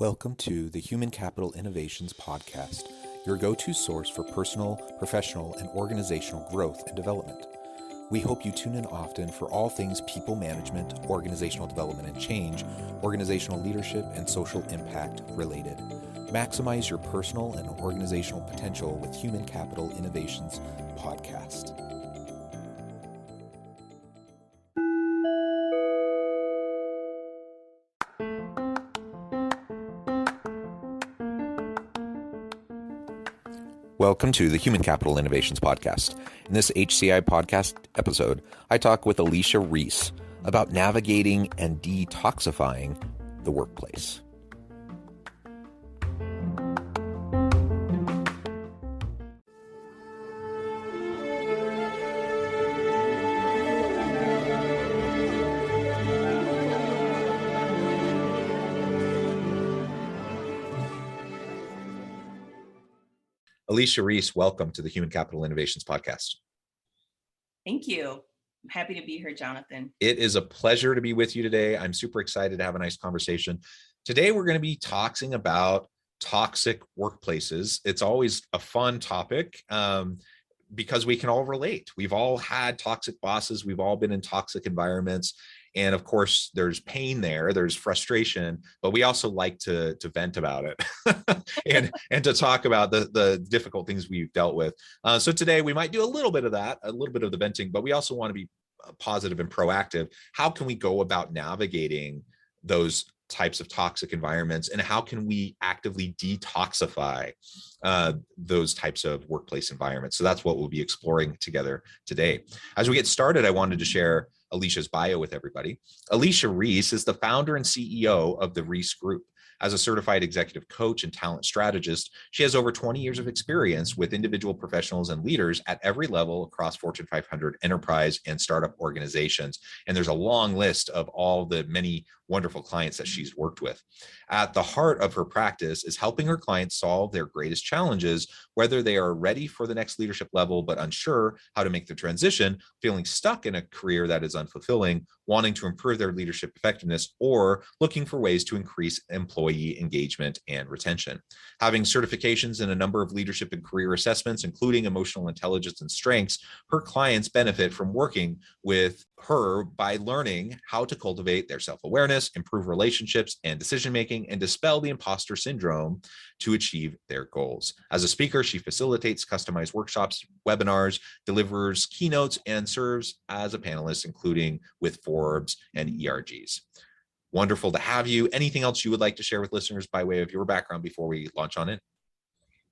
Welcome to the Human Capital Innovations Podcast, your go-to source for personal, professional, and organizational growth and development. We hope you tune in often for all things people management, organizational development and change, organizational leadership, and social impact related. Maximize your personal and organizational potential with Human Capital Innovations Podcast. Welcome to the Human Capital Innovations Podcast. In this HCI podcast episode, I talk with Alicia Reece about navigating and detoxifying the workplace. Alicia Reece, welcome to the Human Capital Innovations Podcast. Thank you. I'm happy to be here, Jonathan. It is a pleasure to be with you today. I'm super excited to have a nice conversation. Today, we're going to be talking about toxic workplaces. It's always a fun topic because we can all relate. We've all had toxic bosses. We've all been in toxic environments. And of course, there's pain there, there's frustration, but we also like to vent about it and to talk about the difficult things we've dealt with. So today we might do a little bit of that, a little bit of the venting, but we also want to be positive and proactive. How can we go about navigating those types of toxic environments, and how can we actively detoxify those types of workplace environments? So that's what we'll be exploring together today. As we get started, I wanted to share Alicia's bio with everybody. Alicia Reece is the founder and CEO of the Reece Group. As a certified executive coach and talent strategist, she has over 20 years of experience with individual professionals and leaders at every level across Fortune 500 enterprise and startup organizations. And there's a long list of all the many wonderful clients that she's worked with. At the heart of her practice is helping her clients solve their greatest challenges, whether they are ready for the next leadership level but unsure how to make the transition, feeling stuck in a career that is unfulfilling, wanting to improve their leadership effectiveness, or looking for ways to increase employee engagement and retention. Having certifications in a number of leadership and career assessments, including emotional intelligence and strengths, her clients benefit from working with her by learning how to cultivate their self-awareness, improve relationships and decision-making, and dispel the imposter syndrome to achieve their goals. As a speaker, she facilitates customized workshops, webinars, delivers keynotes, and serves as a panelist, including with Forbes and ERGs. Wonderful to have you. Anything else you would like to share with listeners by way of your background before we launch on it?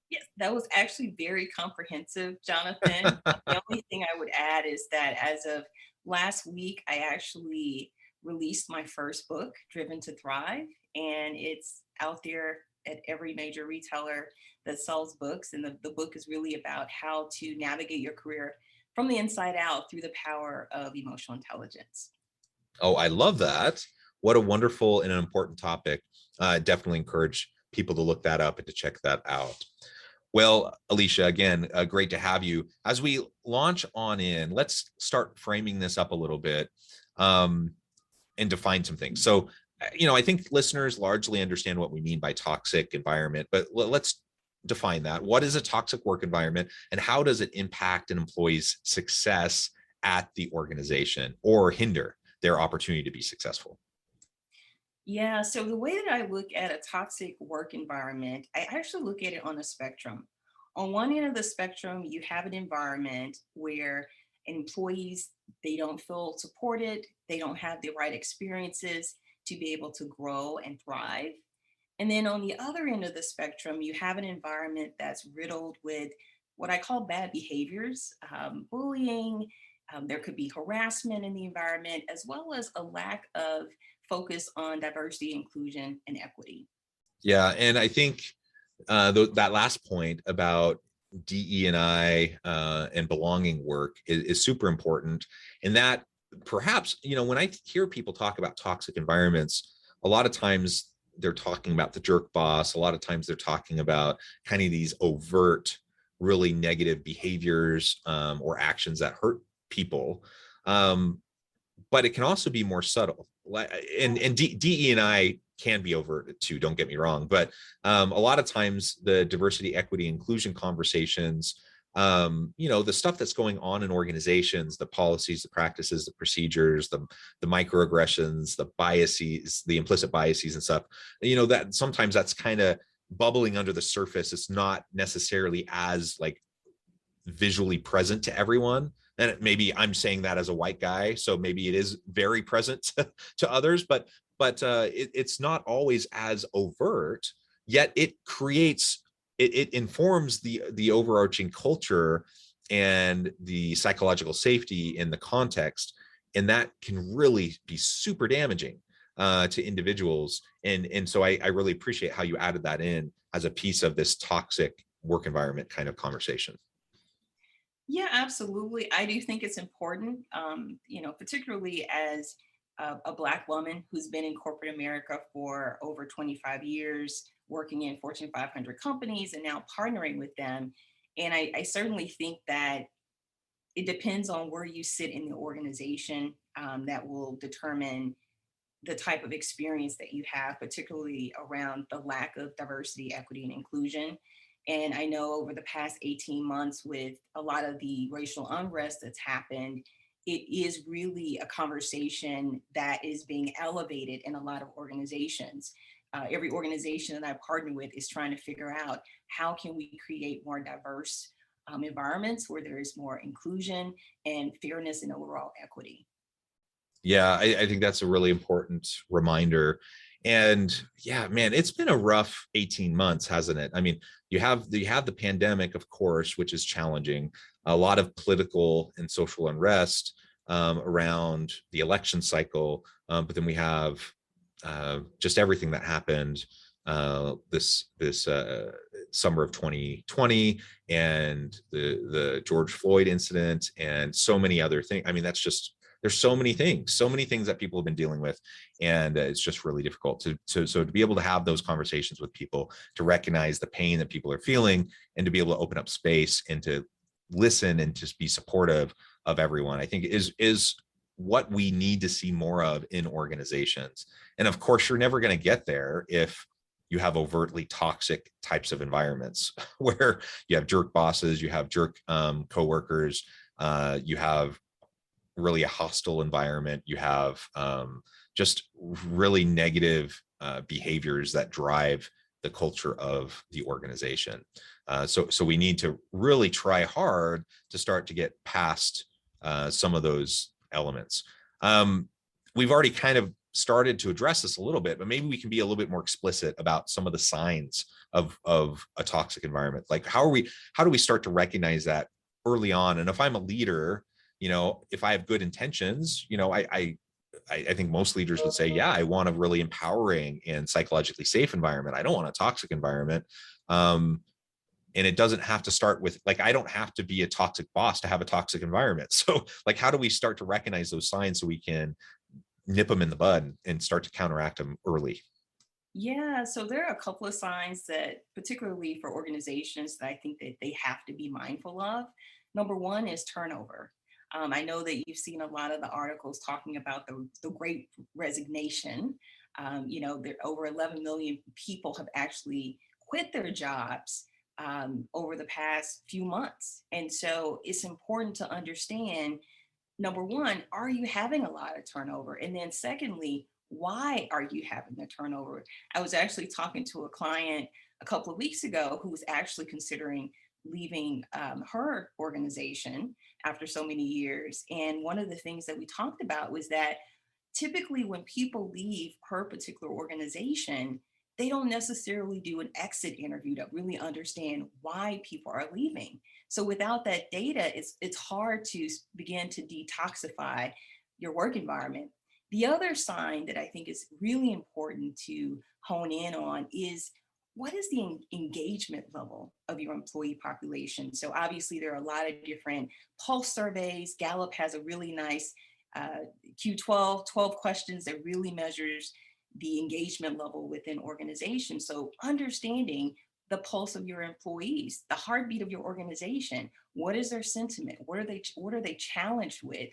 Yes, that was actually very comprehensive, Jonathan. The only thing I would add is that as of last week, I actually released my first book, Driven to Thrive, and it's out there at every major retailer that sells books. And the book is really about how to navigate your career from the inside out through the power of emotional intelligence. Oh, I love that. What a wonderful and an important topic. Definitely encourage people to look that up and to check that out. Well, Alicia, again, great to have you. As we launch on in, let's start framing this up a little bit and define some things. So, I think listeners largely understand what we mean by toxic environment, but let's define that. What is a toxic work environment, and how does it impact an employee's success at the organization or hinder their opportunity to be successful? Yeah, so the way that I look at a toxic work environment, I actually look at it on a spectrum. On one end of the spectrum, you have an environment where employees, they don't feel supported, they don't have the right experiences to be able to grow and thrive. And then on the other end of the spectrum, you have an environment that's riddled with what I call bad behaviors, bullying. There could be harassment in the environment, as well as a lack of focus on diversity, inclusion, and equity. Yeah, and I think that last point about DE&I and belonging work is super important. And that perhaps, when I hear people talk about toxic environments, a lot of times they're talking about the jerk boss. A lot of times they're talking about kind of these overt, really negative behaviors or actions that hurt people. But it can also be more subtle. And DE&I can be overt too, don't get me wrong, but a lot of times the diversity, equity, inclusion conversations, the stuff that's going on in organizations, the policies, the practices, the procedures, the microaggressions, the biases, the implicit biases and stuff, that sometimes that's kind of bubbling under the surface. It's not necessarily as like visually present to everyone. And maybe I'm saying that as a white guy, so maybe it is very present to others, but it's not always as overt. Yet it creates, it informs the overarching culture and the psychological safety in the context, and that can really be super damaging to individuals. And so I really appreciate how you added that in as a piece of this toxic work environment kind of conversation. Yeah, absolutely. I do think it's important, particularly as a Black woman who's been in corporate America for over 25 years, working in Fortune 500 companies and now partnering with them. And I certainly think that it depends on where you sit in the organization, that will determine the type of experience that you have, particularly around the lack of diversity, equity, and inclusion. And I know over the past 18 months, with a lot of the racial unrest that's happened, it is really a conversation that is being elevated in a lot of organizations. Every organization that I partner with is trying to figure out how can we create more diverse environments where there is more inclusion and fairness and overall equity. Yeah, I think that's a really important reminder. And yeah, man, it's been a rough 18 months, hasn't it? I mean, you have the pandemic, of course, which is challenging. A lot of political and social unrest around the election cycle, but then we have just everything that happened this summer of 2020, and the George Floyd incident, and so many other things. I mean, that's just, there's so many things that people have been dealing with, and it's just really difficult to be able to have those conversations with people, to recognize the pain that people are feeling, and to be able to open up space and to listen and just be supportive of everyone. I think is what we need to see more of in organizations. And of course, you're never going to get there if you have overtly toxic types of environments where you have jerk bosses, you have jerk coworkers, you have really a hostile environment, you have just really negative behaviors that drive the culture of the organization. So we need to really try hard to start to get past some of those elements. We've already kind of started to address this a little bit, but maybe we can be a little bit more explicit about some of the signs of a toxic environment. Like how do we start to recognize that early on? And if I'm a leader, if I have good intentions, I think most leaders would say, yeah, I want a really empowering and psychologically safe environment. I don't want a toxic environment. And it doesn't have to start with, like, I don't have to be a toxic boss to have a toxic environment. So like, how do we start to recognize those signs so we can nip them in the bud and start to counteract them early? Yeah, so there are a couple of signs that, particularly for organizations, that I think that they have to be mindful of. Number one is turnover. I know that you've seen a lot of the articles talking about the great resignation. There over 11 million people have actually quit their jobs over the past few months. And so it's important to understand, number one, are you having a lot of turnover? And then secondly, why are you having the turnover? I was actually talking to a client a couple of weeks ago who was actually considering leaving her organization after so many years. And one of the things that we talked about was that typically when people leave her particular organization, they don't necessarily do an exit interview to really understand why people are leaving. So without that data, it's hard to begin to detoxify your work environment. The other sign that I think is really important to hone in on is, what is the engagement level of your employee population? So obviously there are a lot of different pulse surveys. Gallup has a really nice Q12, 12 questions that really measures the engagement level within organizations. So understanding the pulse of your employees, the heartbeat of your organization, what is their sentiment? What are they challenged with?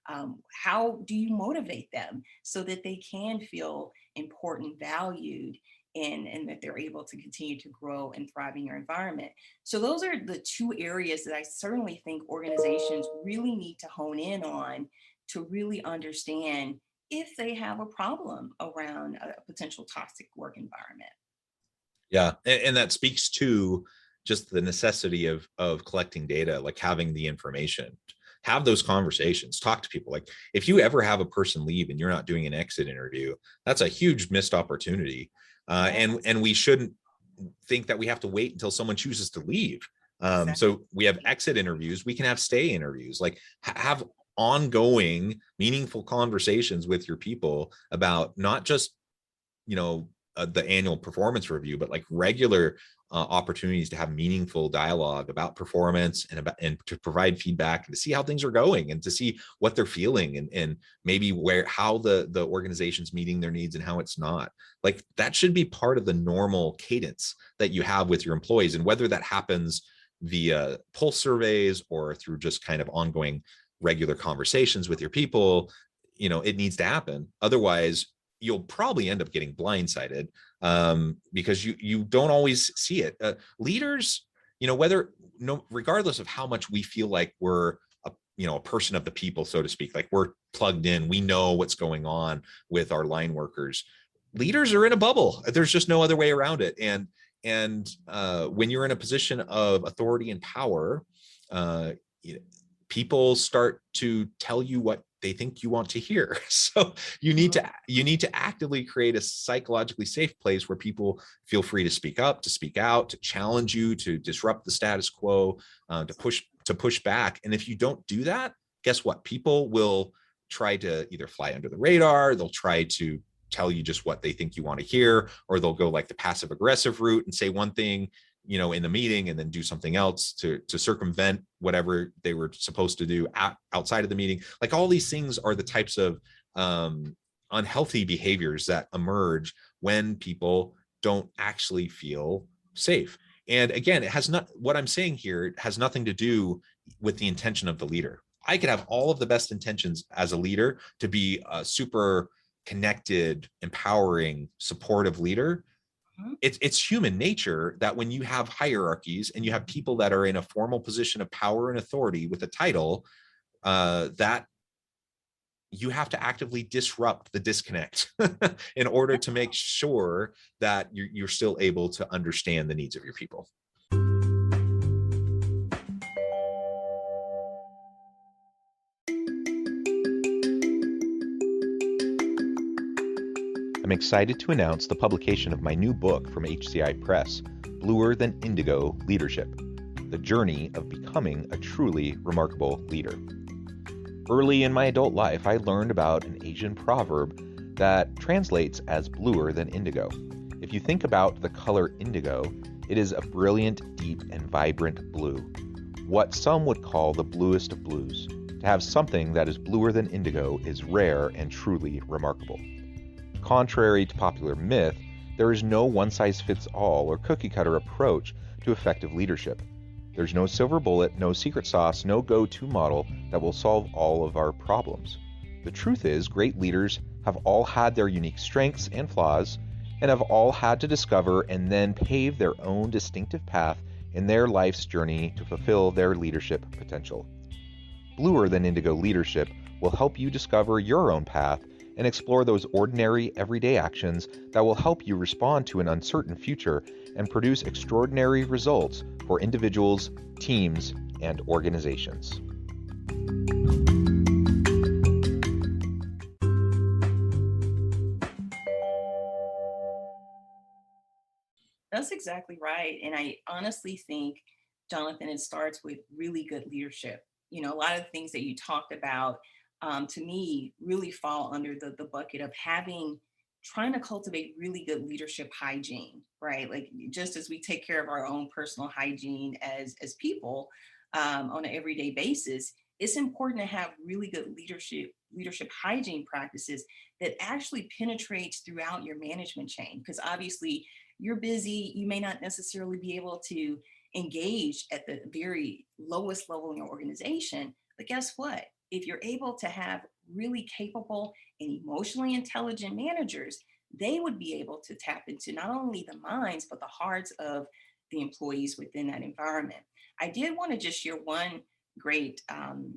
How do you motivate them so that they can feel important, valued, and that they're able to continue to grow and thrive in your environment. So those are the two areas that I certainly think organizations really need to hone in on to really understand if they have a problem around a potential toxic work environment. Yeah, and that speaks to just the necessity of collecting data, like having the information, have those conversations, talk to people. Like if you ever have a person leave and you're not doing an exit interview, that's a huge missed opportunity. Yes, And we shouldn't think that we have to wait until someone chooses to leave. exactly. So we have exit interviews, we can have stay interviews, like have ongoing, meaningful conversations with your people about not just, you know, the annual performance review, but like regular opportunities to have meaningful dialogue about performance and to provide feedback and to see how things are going and to see what they're feeling and maybe how the organization's meeting their needs and how it's not. Like that should be part of the normal cadence that you have with your employees, and whether that happens via pulse surveys or through just kind of ongoing regular conversations with your people, you know, it needs to happen. Otherwise you'll probably end up getting blindsided because you don't always see it. Leaders, you know, regardless of how much we feel like we're a person of the people, so to speak, like we're plugged in, we know what's going on with our line workers. Leaders are in a bubble. There's just no other way around it. And when you're in a position of authority and power, uh, people start to tell you what they think you want to hear. So you need to actively create a psychologically safe place where people feel free to speak up, to speak out, to challenge you, to disrupt the status quo, to push back. And if you don't do that, guess what? People will try to either fly under the radar, they'll try to tell you just what they think you want to hear, or they'll go like the passive aggressive route and say one thing, you know, in the meeting and then do something else to circumvent whatever they were supposed to do outside of the meeting. Like all these things are the types of unhealthy behaviors that emerge when people don't actually feel safe. And again, what I'm saying here has nothing to do with the intention of the leader. I could have all of the best intentions as a leader to be a super connected, empowering, supportive leader. Mhm. It's human nature that when you have hierarchies and you have people that are in a formal position of power and authority with a title, that you have to actively disrupt the disconnect in order to make sure that you're still able to understand the needs of your people. I'm excited to announce the publication of my new book from HCI Press, Bluer Than Indigo Leadership: The Journey of Becoming a Truly Remarkable Leader. Early in my adult life, I learned about an Asian proverb that translates as bluer than indigo. If you think about the color indigo, it is a brilliant, deep, and vibrant blue, what some would call the bluest of blues. To have something that is bluer than indigo is rare and truly remarkable. Contrary to popular myth, there is no one-size-fits-all or cookie-cutter approach to effective leadership. There's no silver bullet, no secret sauce, no go-to model that will solve all of our problems. The truth is, great leaders have all had their unique strengths and flaws, and have all had to discover and then pave their own distinctive path in their life's journey to fulfill their leadership potential. Bluer Than Indigo Leadership will help you discover your own path and explore those ordinary, everyday actions that will help you respond to an uncertain future and produce extraordinary results for individuals, teams, and organizations. That's exactly right. And I honestly think, Jonathan, it starts with really good leadership. You know, a lot of the things that you talked about, to me, really fall under the bucket of trying to cultivate really good leadership hygiene, right? Like just as we take care of our own personal hygiene as people on an everyday basis, it's important to have really good leadership hygiene practices that actually penetrates throughout your management chain. Because obviously, you're busy, you may not necessarily be able to engage at the very lowest level in your organization. But guess what? If you're able to have really capable and emotionally intelligent managers, they would be able to tap into not only the minds, but the hearts of the employees within that environment. I did want to just share one great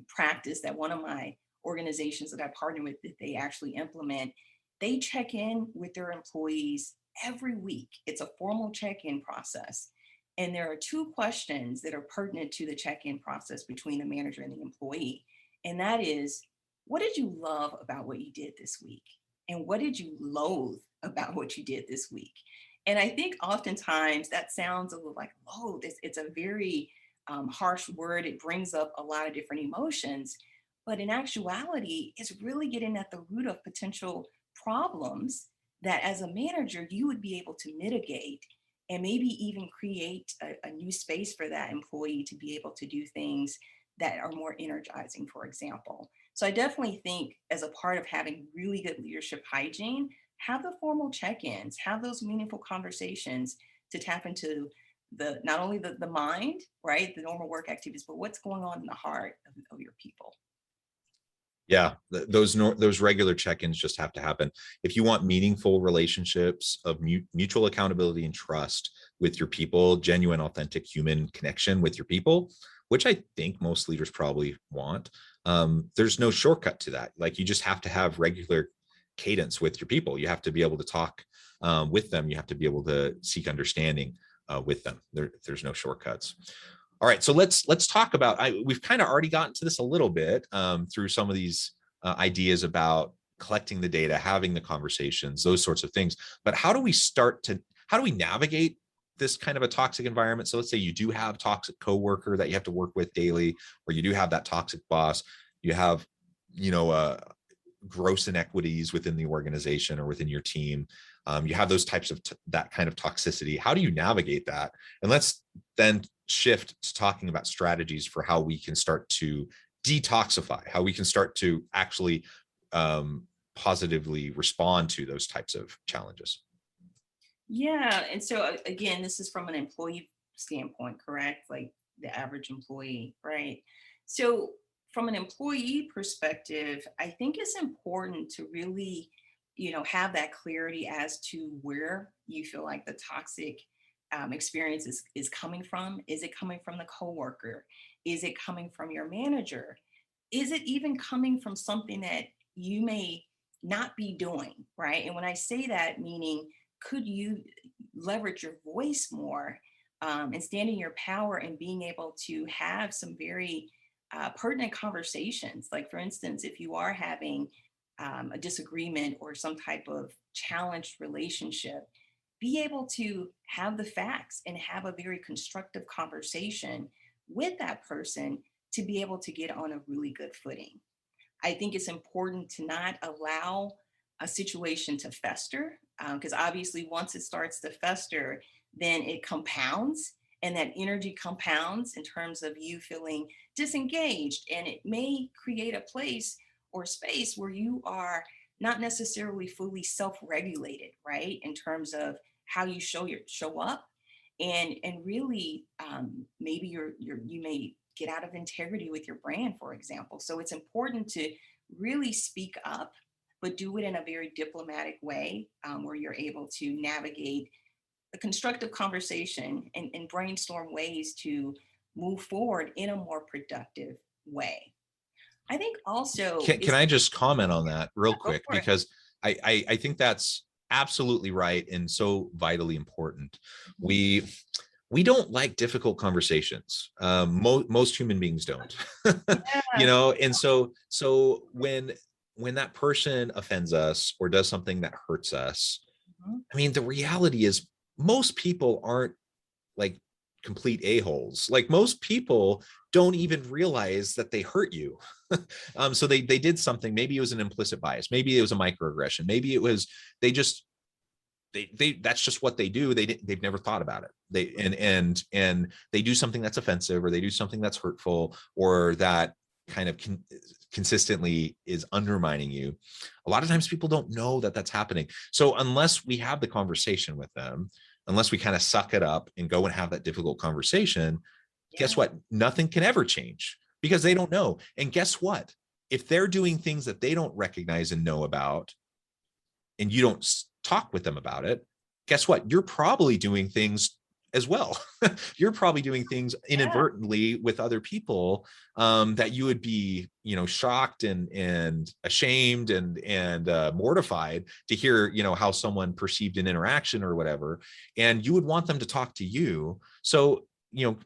practice that one of my organizations that I partner with, that they actually implement. They check in with their employees every week. It's a formal check-in process. And there are two questions that are pertinent to the check-in process between the manager and the employee. And that is, what did you love about what you did this week? And what did you loathe about what you did this week? And I think oftentimes that sounds a little like loathe. It's a very harsh word. It brings up a lot of different emotions. But in actuality, it's really getting at the root of potential problems that as a manager, you would be able to mitigate and maybe even create a new space for that employee to be able to do things that are more energizing, for example. So I definitely think as a part of having really good leadership hygiene, have the formal check-ins, have those meaningful conversations to tap into the not only the mind, right, the normal work activities, but what's going on in the heart of your people. Yeah, those regular check-ins just have to happen. If you want meaningful relationships of mutual accountability and trust with your people, genuine, authentic human connection with your people, which I think most leaders probably want, there's no shortcut to that. Like, you just have to have regular cadence with your people. You have to be able to talk with them. You have to be able to seek understanding with them. There's no shortcuts. All right, so let's talk about, we've kind of already gotten to this a little bit through some of these ideas about collecting the data, having the conversations, those sorts of things. But how do we navigate this kind of a toxic environment? So let's say you do have toxic coworker that you have to work with daily, or you do have that toxic boss, you have, gross inequities within the organization or within your team. You have those types of that kind of toxicity. How do you navigate that? And let's then shift to talking about strategies for how we can start to detoxify, how we can start to actually positively respond to those types of challenges. Yeah. And so again, this is from an employee standpoint, correct? Like the average employee, right? So from an employee perspective, I think it's important to really, have that clarity as to where you feel like the toxic experience is coming from. Is it coming from the coworker? Is it coming from your manager? Is it even coming from something that you may not be doing, right? And when I say that, meaning, could you leverage your voice more and stand in your power and being able to have some very pertinent conversations? Like, for instance, if you are having a disagreement or some type of challenged relationship, be able to have the facts and have a very constructive conversation with that person to be able to get on a really good footing. I think it's important to not allow a situation to fester, because obviously once it starts to fester, then it compounds, and that energy compounds in terms of you feeling disengaged, and it may create a place or space where you are not necessarily fully self-regulated, right, in terms of how you show up, and really maybe you may get out of integrity with your brand, for example. So it's important to really speak up, but do it in a very diplomatic way, where you're able to navigate a constructive conversation and brainstorm ways to move forward in a more productive way. I think also Can it's I just comment on that real go quick? for it. Because I think that's absolutely right and so vitally important. Mhm. We don't like difficult conversations. Most human beings don't, Yeah. and so when that person offends us or does something that hurts us, Mhm. I mean, the reality is most people aren't like complete a-holes. Like, most people don't even realize that they hurt you. So they did something. Maybe it was an implicit bias. Maybe it was a microaggression. Maybe it was, they just, they that's just what they do. They've never thought about it. And they do something that's offensive, or they do something that's hurtful, or that kind of consistently is undermining you. A lot of times people don't know that that's happening. So unless we have the conversation with them, unless we kind of suck it up and go and have that difficult conversation, guess Yeah. what? Nothing can ever change because they don't know. And guess what? If they're doing things that they don't recognize and know about, and you don't talk with them about it, guess what? You're probably doing things as well. You're probably doing things Yeah. inadvertently with other people, that you would be, shocked and ashamed and mortified to hear, how someone perceived an interaction or whatever, and you would want them to talk to you. So,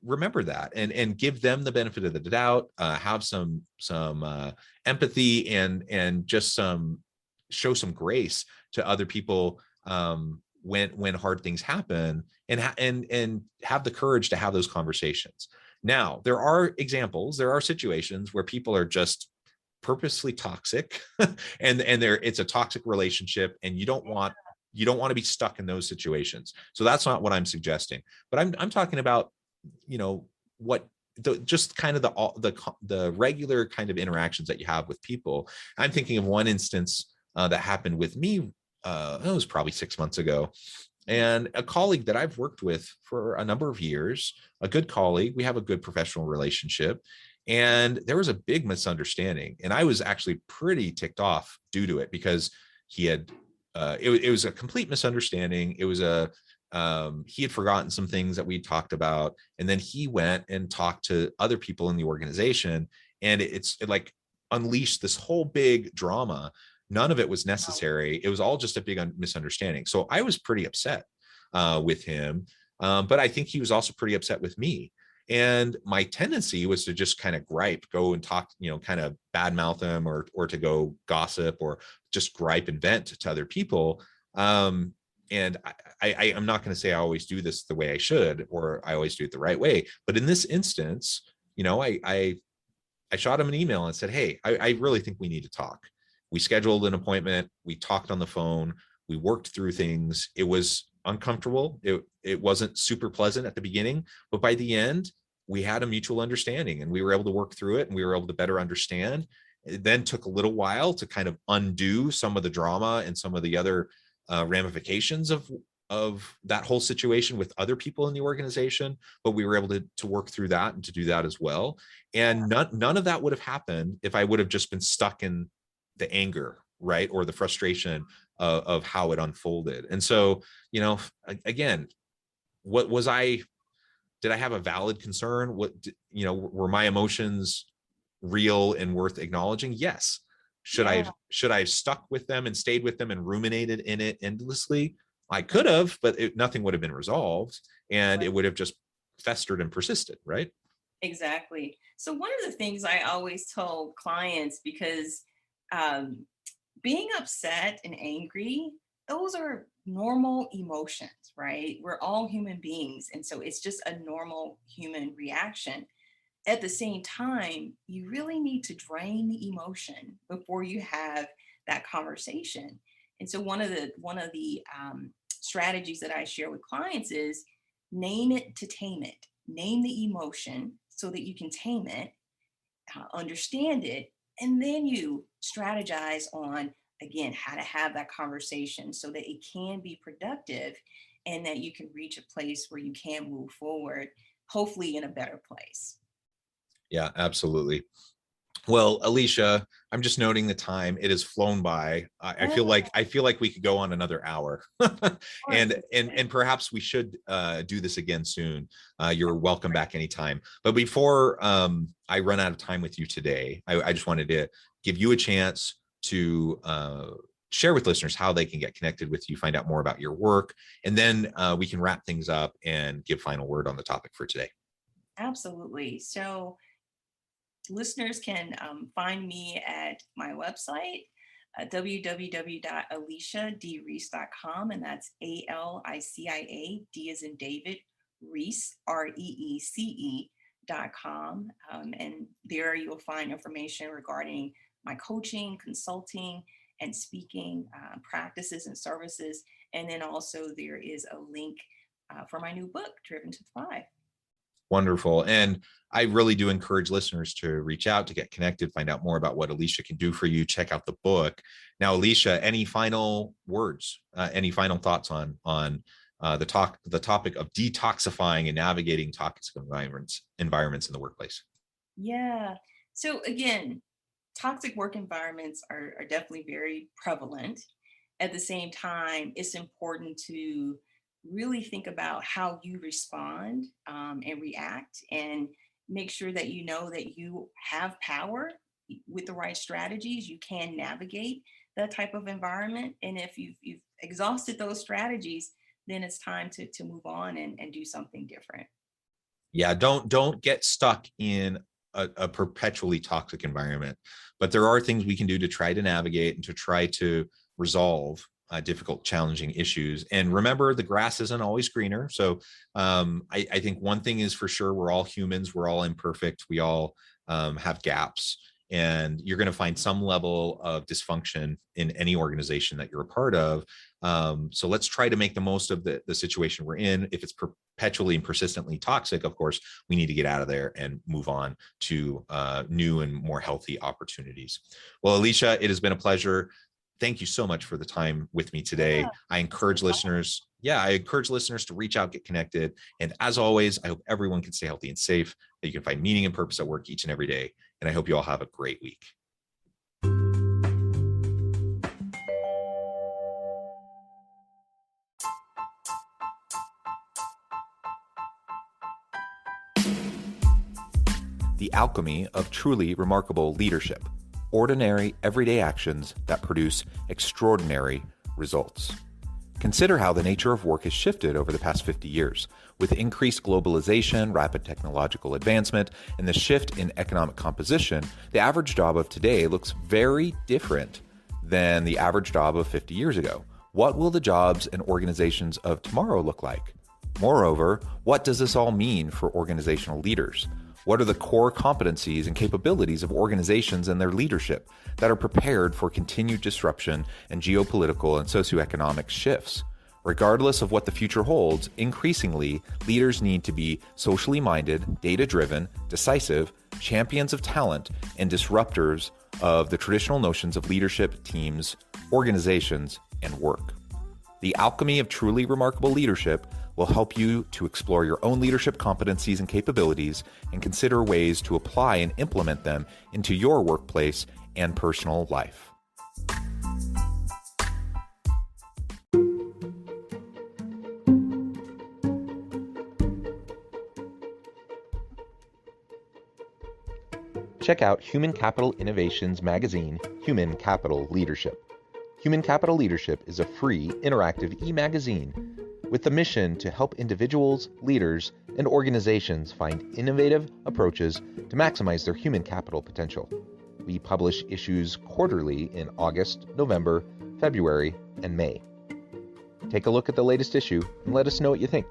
remember that, and give them the benefit of the doubt, have some empathy, and just show some grace to other people, when hard things happen, and have the courage to have those conversations. Now, there are examples, there are situations where people are just purposely toxic, and it's a toxic relationship, and you don't want to be stuck in those situations. So that's not what I'm suggesting. But I'm talking about, what just kind of the regular kind of interactions that you have with people. I'm thinking of one instance, that happened with me. It was probably 6 months ago, and a colleague that I've worked with for a number of years, a good colleague. We have a good professional relationship, and there was a big misunderstanding, and I was actually pretty ticked off due to it, because it was a complete misunderstanding. He had forgotten some things that we talked about, and then he went and talked to other people in the organization, and it like unleashed this whole big drama. None of it was necessary. It was all just a big misunderstanding. So I was pretty upset, with him, but I think he was also pretty upset with me. And my tendency was to just kind of go and talk, kind of badmouth him, or to go gossip, or just gripe and vent to other people. And I'm not going to say I always do this the way I should, or I always do it the right way. But in this instance, I shot him an email and said, "Hey, I really think we need to talk." We scheduled an appointment. We talked on the phone. We worked through things. It was uncomfortable. It wasn't super pleasant at the beginning, but by the end, we had a mutual understanding, and we were able to work through it, and we were able to better understand. It then took a little while to kind of undo some of the drama and some of the other, ramifications of that whole situation with other people in the organization, but we were able to work through that and to do that as well. And none of that would have happened if I would have just been stuck in the anger, right, or the frustration of how it unfolded. And so, again, what was I did I have a valid concern? Were my emotions real and worth acknowledging? Yes. Yeah. Should I have stuck with them and stayed with them and ruminated in it endlessly? I could have, but nothing would have been resolved, and Right. it would have just festered and persisted, right? Exactly. So one of the things I always tell clients, because um, being upset and angry, those are normal emotions, right? We're all human beings. And so it's just a normal human reaction. At the same time, you really need to drain the emotion before you have that conversation. And so one of the strategies that I share with clients is name it to tame it. Name the emotion so that you can tame it, understand it, and then you strategize on, again, how to have that conversation so that it can be productive and that you can reach a place where you can move forward, hopefully in a better place. Yeah, absolutely. Well, Alicia, I'm just noting the time. It has flown by. I Yeah, feel of like we could go on another hour, course. and perhaps we should, do this again soon. You're welcome back anytime. But before, I run out of time with you today, I just wanted to give you a chance to, share with listeners how they can get connected with you, find out more about your work, and then, we can wrap things up and give final word on the topic for today. Absolutely. So listeners can find me at my website, www.aliciadreece.com, and that's Alicia, D as in David, Reece, Reece.com. And there you'll find information regarding my coaching, consulting, and speaking practices and services. And then also there is a link for my new book, Driven to Thrive. Wonderful. And I really do encourage listeners to reach out, to get connected, find out more about what Alicia can do for you. Check out the book. Now, Alicia, any final words, any final thoughts on the topic of detoxifying and navigating toxic environments in the workplace? Yeah. So again, toxic work environments are definitely very prevalent. at the same time, it's important to really think about how you respond and react, and make sure that you know that you have power. With the right strategies, you can navigate that type of environment. And if you've exhausted those strategies, then it's time to move on and do something different. Yeah, don't get stuck in a perpetually toxic environment, but there are things we can do to try to navigate and to try to resolve difficult, challenging issues. And remember, the grass isn't always greener. So I think one thing is for sure: we're all humans, we're all imperfect, we all have gaps, and you're going to find some level of dysfunction in any organization that you're a part of. So let's try to make the most of the situation we're in. If it's perpetually and persistently toxic, of course, we need to get out of there and move on to new and more healthy opportunities. Well, Alicia, it has been a pleasure. Thank you so much for the time with me today. Yeah, I encourage listeners to reach out, get connected. And as always, I hope everyone can stay healthy and safe, that you can find meaning and purpose at work each and every day. And I hope you all have a great week. The alchemy of truly remarkable leadership. Ordinary, everyday actions that produce extraordinary results. Consider how the nature of work has shifted over the past 50 years. With increased globalization, rapid technological advancement, and the shift in economic composition, the average job of today looks very different than the average job of 50 years ago. What will the jobs and organizations of tomorrow look like? Moreover, what does this all mean for organizational leaders? What are the core competencies and capabilities of organizations and their leadership that are prepared for continued disruption and geopolitical and socioeconomic shifts? Regardless of what the future holds, increasingly, leaders need to be socially minded, data-driven, decisive, champions of talent, and disruptors of the traditional notions of leadership, teams, organizations, and work. The alchemy of truly remarkable leadership will help you to explore your own leadership competencies and capabilities and consider ways to apply and implement them into your workplace and personal life. Check out Human Capital Innovations magazine, Human Capital Leadership. Human Capital Leadership is a free, interactive e-magazine with the mission to help individuals, leaders, and organizations find innovative approaches to maximize their human capital potential. We publish issues quarterly in August, November, February, and May. Take a look at the latest issue and let us know what you think.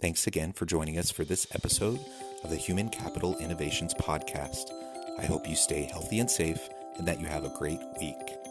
Thanks again for joining us for this episode of the Human Capital Innovations Podcast. I hope you stay healthy and safe and that you have a great week.